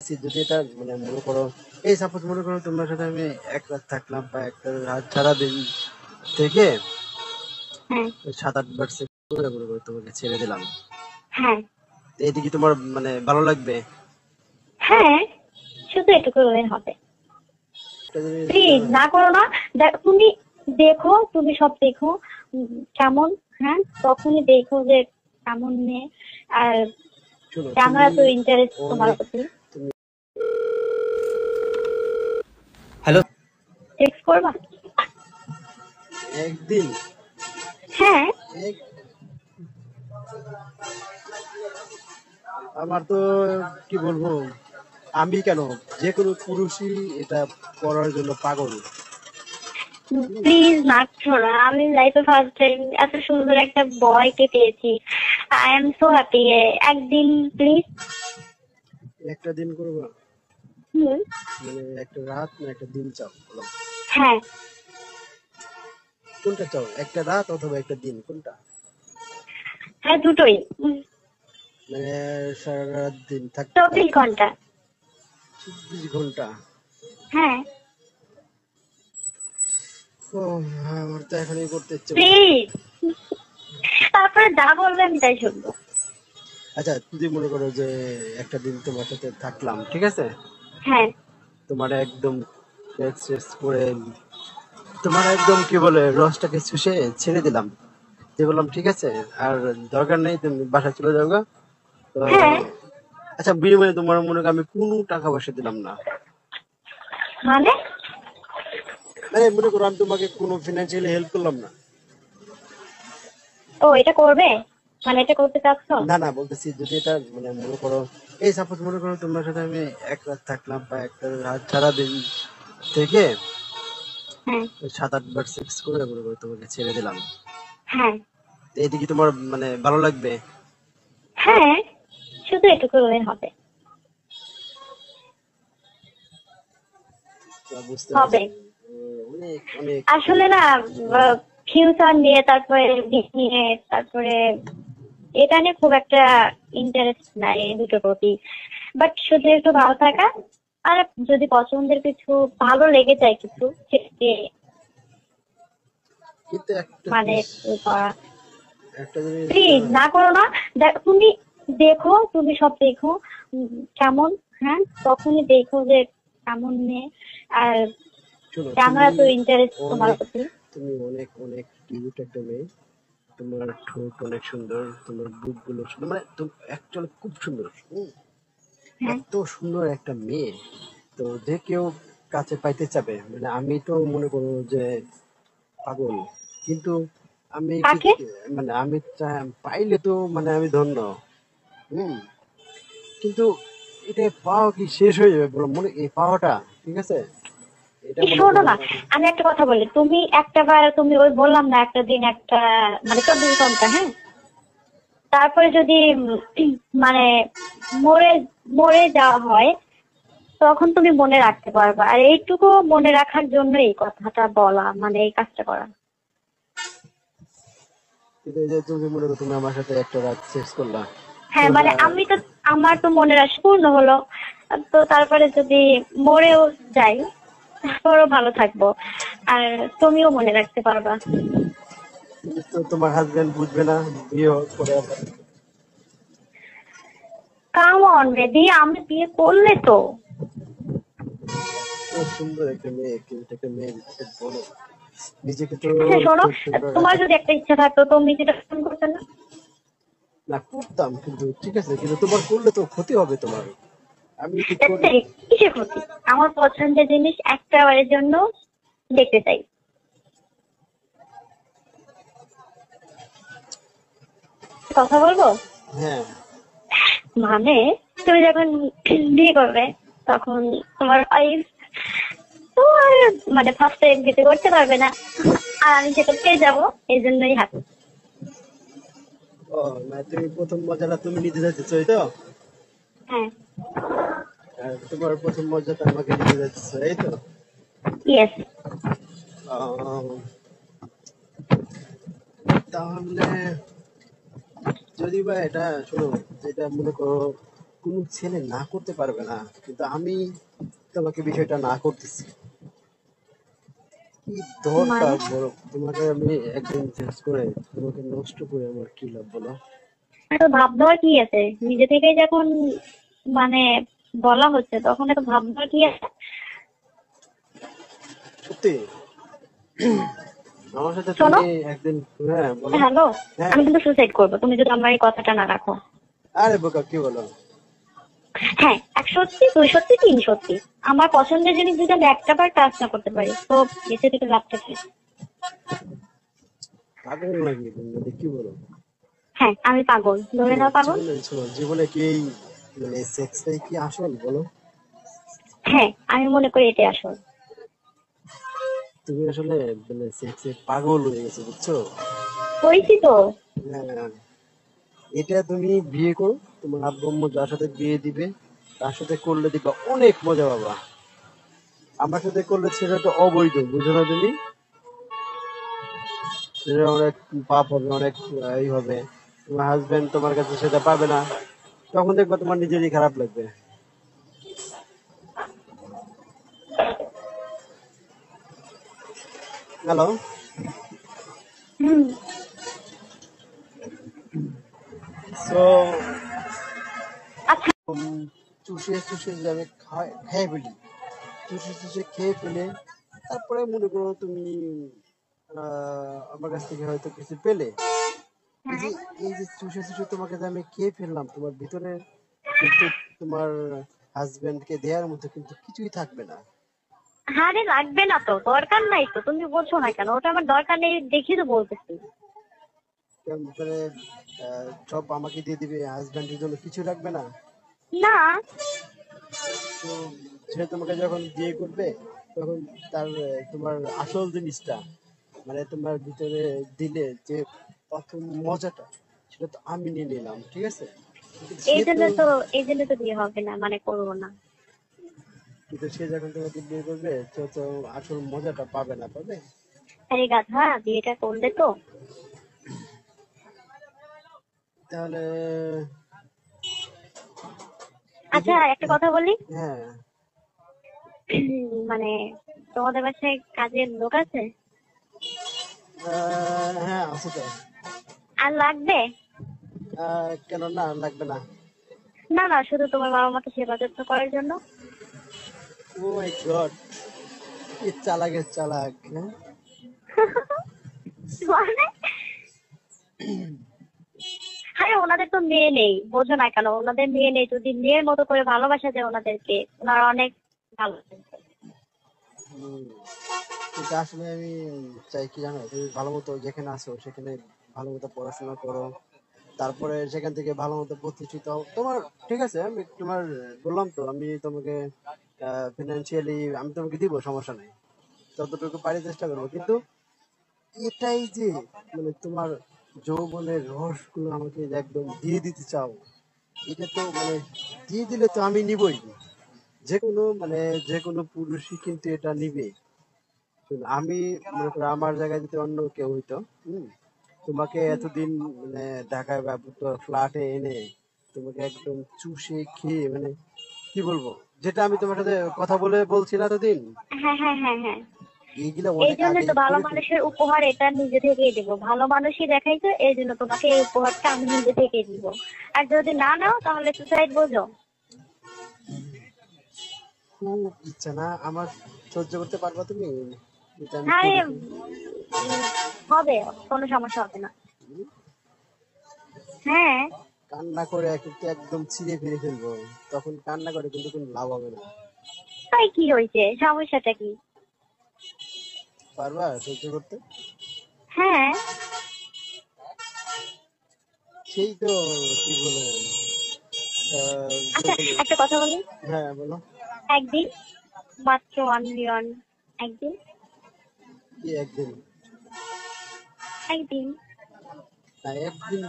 বলতেছি যদি এটা মানে মনে করো, এই সাপোজ মনে করো তোমার সাথে আমি এক রাত থাকলাম বা একটা রাত সারাদিন থেকে হ্যাঁ 7-8 বার সেক্স করে মনে করো তোমাকে ছেড়ে দিলাম, হ্যাঁ এটা কি তোমার মানে ভালো লাগবে? হ্যাঁ, শুধু এটুকু হলে হবে। একটা জিনিস প্লিজ না করো না। তুমি দেখো, তুমি সব দেখো কেমন। হ্যাঁ, তখনই দেখো যে কেমন মেয়ে। আর শোনো, আমার তুমি এত ইন্টারেস্ট তোমার অনেক প্রতি। তুমি হ্যালো সেক্স করবা? একদিন হ্যাঁ। এক- আমার তো কি বলবো, আমি কেন, যে কোনো পুরুষই এটা করার জন্য পাগল। প্লিজ না করো। আমি লাইফে ফার্স্ট টাইম এত সুন্দর একটা বয়কে পেয়েছি। I am so happy. একদিন প্লিজ। একটা দিন করবো হুম। মানে একটা রাত না একটা দিন চাও বলো? হ্যাঁ কোনটা চাও, একটা রাত অথবা একটা দিন, কোনটা? হ্যাঁ, দুটোই। মানে সারা রাত দিন থাকতে 24 ঘন্টা। 24 ঘন্টা? হ্যাঁ ও, আমার তো এখনই করতে ইচ্ছে করছে। প্লিজ। তারপরে যা বলবে আমি তাই শুনবো। আচ্ছা যদি মনে করো যে একটা দিন তোমার সাথে থাকলাম, ঠিক আছে, হ্যাঁ তোমার একদম শেষ করে তোমার একদম কি বলে রসটাকে চুষে ছেড়ে দিলাম, যে বললাম ঠিক আছে আর দরকার নেই, তুমি বাসা চলে যাও গা। তো হ্যাঁ। আচ্ছা, বিনিময়ে তোমার মনে করো আমি কোনো টাকা পয়সা দিলাম না, মানে মানে মনে করো আমি তোমাকে কোনো ফিনান্সিয়ালি হেল্প করলাম না। ও এটা করবে? মানে এটা করতে চাচ্ছ? না না, বলতেছি যদি এটা মানে মনে করো, এই সাপোজ মনে করো তোমার সাথে আমি এক রাত থাকলাম বা একটা রাত সারাদিন থেকে হ্যাঁ 7-8 বার সেক্স করে মনে করো তোমাকে ছেড়ে দিলাম, হ্যাঁ এটা কি তোমার মানে ভালো লাগবে? হ্যাঁ, শুধু এটুকু হলে হবে। বুঝতে হবে। পারছি। অনেক অনেক আসলে না, ফিউচার নিয়ে, তারপরে দিক নিয়ে, তারপরে এটা নিয়ে খুব একটা ইন্টারেস্ট নাই এই দুটোর প্রতি। বাট শুধু একটু ভালো থাকা, আর যদি পছন্দের কিছু ভালো লেগে যায় কিছু, সেটাকে কিন্তু একটা মানে জিনিস, করা। একটা জিনিস প্লিজ না করো না। তুমি দেখো, তুমি সব দেখো কেমন। হ্যাঁ, তখনই দেখো যে কেমন মেয়ে। আর শোনো, আমার তুমি এত ইন্টারেস্ট তোমার অনেক প্রতি। তুমি অনেক অনেক কিউট একটা মেয়ে, তোমার ঠোঁট অনেক সুন্দর, তোমার বুক গুলো সুন্দর, মানে তুমি অ্যাকচুয়ালি খুব সুন্দর। হ্যাঁ এত সুন্দর একটা মেয়ে, তো যে কেউ কাছে পাইতে চাবে, মানে আমি তো মনে করো যে পাগল, কিন্তু আমি কি কাকে? মানে আমি পাইলে তো মানে আমি ধন্য। হুম, কিন্তু এটা পাওয়া কি শেষ হয়ে যাবে বলো, মনে এই পাওয়াটা, ঠিক আছে, এটা মনে শোনো করো। না, আমি একটা কথা বলি। তুমি একটা বার, তুমি ওই বললাম না একটা দিন একটা, মানে 24 ঘন্টা, হ্যাঁ। তারপরে যদি মানে মরে মরে যাওয়া হয়, তখন তুমি মনে রাখতে পারবা। আর এইটুকু মনে রাখার জন্য এই কথাটা বলা, মানে এই কাজটা করা। কিন্তু এই যে তুমি মনে করো তুমি আমার সাথে একটা রাত সেক্স করলা, হ্যাঁ, করলা মানে আমি তো, আমার তো মনে রাখা পূর্ণ হলো। তো তারপরে যদি মরেও যাই, তারপরও ভালো থাকবো। আর তুমিও মনে রাখতে পারবা। তো তোমার হাজবেন্ড বুঝবে না, বিয়ে হওয়ার পরে আবার। কাম অন বেবি, আমি বিয়ে করলে তো। এত সুন্দর একটা মেয়ে, কিন্তু একটা মেয়ে নিজেকে বলো, নিজেকে তো আচ্ছা শোনো, ছোট্ট করে তোমার রাখা। যদি একটা ইচ্ছা থাকতো তুমি যেটা ফোন করতে না। না করতাম, কিন্তু ঠিক আছে, কিন্তু তোমার করলে তো ক্ষতি হবে তোমার, আমি যদি করি। কিসের ক্ষতি? আমার পছন্দের জিনিস একটা বারের জন্য দেখতে চাই। কথা বলবো? হ্যাঁ, মানে তুমি যখন বিয়ে করবে, তখন তোমার ওয়াইফ তোমার মানে ফার্স্ট টাইম বিয়ে করতে পারবে না। আর আমি সেটা পেয়ে যাবো, এই জন্যই হাঁটু। ও না, তুমি প্রথম মজাটা তুমি নিতে যাচ্ছ, এই তো, হ্যাঁ। আর তোমার প্রথম মজাটা আমাকে নিতে যাচ্ছ, এই তো। ইয়েস। আহ, তাহলে যদি বা এটা শোনো, যেটা মনে করো কোনো ছেলে না করতে পারবে না, কিন্তু আমি তোমাকে বিষয়টা না করতেছি। কি মানে দরকার বলো, তোমাকে আমি একদিন চেঞ্জ করে তোমাকে নষ্ট করে আমার কি লাভ বলো? এত ভাব দেওয়ার কি আছে? নিজে থেকে যখন মানে বলা হচ্ছে তখন এত ভাব দেওয়ার কি আছে? সত্যি আমার সাথে শোনো, তুমি একদিন, হ্যাঁ বলো। হ্যালো, হ্যাঁ, আমি কিন্তু সুসাইড করবো তুমি যদি আমার এই কথাটা না রাখো। আরে বোকা কি বলো? হ্যাঁ, এক সত্যি, দুই সত্যি, তিন সত্যি। আমার পছন্দের জিনিস যদি আমি একটা বার কাজ না করতে পারি তো বেঁচে থেকে লাভটা কি? পাগল নাকি তুমি, মানে কি বলো? হ্যাঁ, আমি পাগল, ধরে শোনো নাও পাগল। জীবনে, শোনো জীবনে কি এই মানে সেক্সটাই কি আসল বলো? হ্যাঁ, আমি মনে করি এটাই আসল। তুমি আসলে মানে সেক্সে পাগল হয়ে গেছো বুঝছো? হয়েছি তো। হ্যাঁ, এটা তুমি বিয়ে করো, তোমার আব্বু আম্মু যার সাথে বিয়ে দিবে তার সাথে করলে দেখবা অনেক মজা পাবা। আমার সাথে করলে সেটা অবৈধ, বুঝো না তুমি? সেটা অনেক পাপ হবে, অনেক এই হবে। তোমার হাজবেন্ড তোমার কাছে সেটা পাবে না, তখন দেখবা তোমার নিজেরই খারাপ লাগবে। হ্যালো। হুম। সো আচ্ছা। চুষে চুষে যাবে, খেয়ে ফেলি, চুষে চুষে খেয়ে ফেলে তারপরে মনে করো তুমি আমার কাছ থেকে হয়তো কিছু পেলে, এই যে হ্যাঁ। এই যে চুষে চুষে তোমাকে যে আমি খেয়ে ফেললাম, তোমার ভিতরে কিন্তু তোমার হাজবেন্ডকে দেওয়ার মতো কিন্তু কিছুই থাকবে না। আরে লাগবে না তো, দরকার নাই তো, তুমি বলছো না কেন? ওটা আমার দরকার নেই দেখি তো বলতেছি। মানে সব আমাকে দিয়ে দিবে, হাজবেন্ডের জন্য কিছু রাখবে না। না। তো সে তোমাকে যখন বিয়ে করবে তখন তার তোমার আসল জিনিসটা মানে তোমার ভিতরে দিলে যে প্রথম মজাটা, সেটা তো আমি নিয়ে নিলাম, ঠিক আছে? কিন্তু সে এই জন্য তো, তো এই জন্য তো বিয়ে হবে না, মানে করবো না। কিন্তু সে যখন তোমাকে বিয়ে করবে তো তো আসল মজাটা পাবে না, পাবে? আরে গাধা, বিয়েটা করলে তো। তাহলে এই যে, আচ্ছা, একটা কথা বলি। হ্যাঁ, মানে তোমাদের বাসায় কাজের লোক আছে? হ্যাঁ আছে তো। আর লাগবে? কেন না, লাগবে না? না না, শুধু তোমার বাবা মাকে সেবা যত্ন করার জন্য। ও মাই গড, কি চালাকের চালাক, হ্যাঁ। মানে আরে ওনাদের তো মেয়ে নেই, বোঝো না কেন? ওনাদের মেয়ে নেই, যদি মেয়ের মতো করে ভালোবাসা যায় ওনাদেরকে, ওনারা অনেক ভালো। হুম, কিন্তু আসলে আমি চাই কি জানো, তুমি ভালো মতো যেখানে আছো সেখানে ভালো মতো পড়াশোনা করো, তারপরে সেখান থেকে ভালো মতো প্রতিষ্ঠিত হও তোমার। ঠিক আছে, আমি তোমার বললাম তো, আমি তোমাকে ফিনান্সিয়ালি আমি তোমাকে দিব, সমস্যা নেই, যতটুকু পারি চেষ্টা করবো। কিন্তু এটাই যে মানে তোমার যৌবনের রস গুলো আমাকে যে একদম দিয়ে দিতে চাও, এটা তো মানে দিয়ে দিলে তো আমি নিবই। যে কোনো মানে যে কোনো পুরুষই কিন্তু এটা নিবে। শোনো, আমি মনে করো আমার জায়গায় যদি অন্য কেউ হইতো, হুম, তোমাকে এতদিন মানে ঢাকায় বা ফ্ল্যাটে এনে তোমাকে একদম চুষে খেয়ে মানে কি বলবো, যেটা আমি তোমার সাথে কথা বলে বলছি না এতদিন, হ্যাঁ হ্যাঁ হ্যাঁ হ্যাঁ। এইগুলা এই অনেক জন্য আগে তো ভালো করে ফেলছি। মানুষের উপহার এটা নিজে থেকেই দেবো, ভালো মানুষই দেখাইছো এই জন্য তোমাকে এই উপহারটা আমি নিজে থেকেই দিব। আর যদি না নাও তাহলে সুসাইড, বোঝো? খুব ইচ্ছা না আমার, সহ্য করতে পারবা তুমি এটা আমি আরে করে ফেলি? হবে, কোনো সমস্যা হবে না। হ্যাঁ। কান্না করে একদম ছিঁড়ে ফিরে ফেলবো, তখন কান্না করে কিন্তু কোনো লাভ হবে না। তাই কি হয়েছে, সমস্যাটা কি? পারবা সহ্য করতে? হ্যাঁ। সেই তো, কি বলে, আচ্ছা, যখন, একটা কথা বলি। হ্যাঁ বলো। একদিন, মাত্র অনলি অন একদিন। কি একদিন? একদিন। না একদিন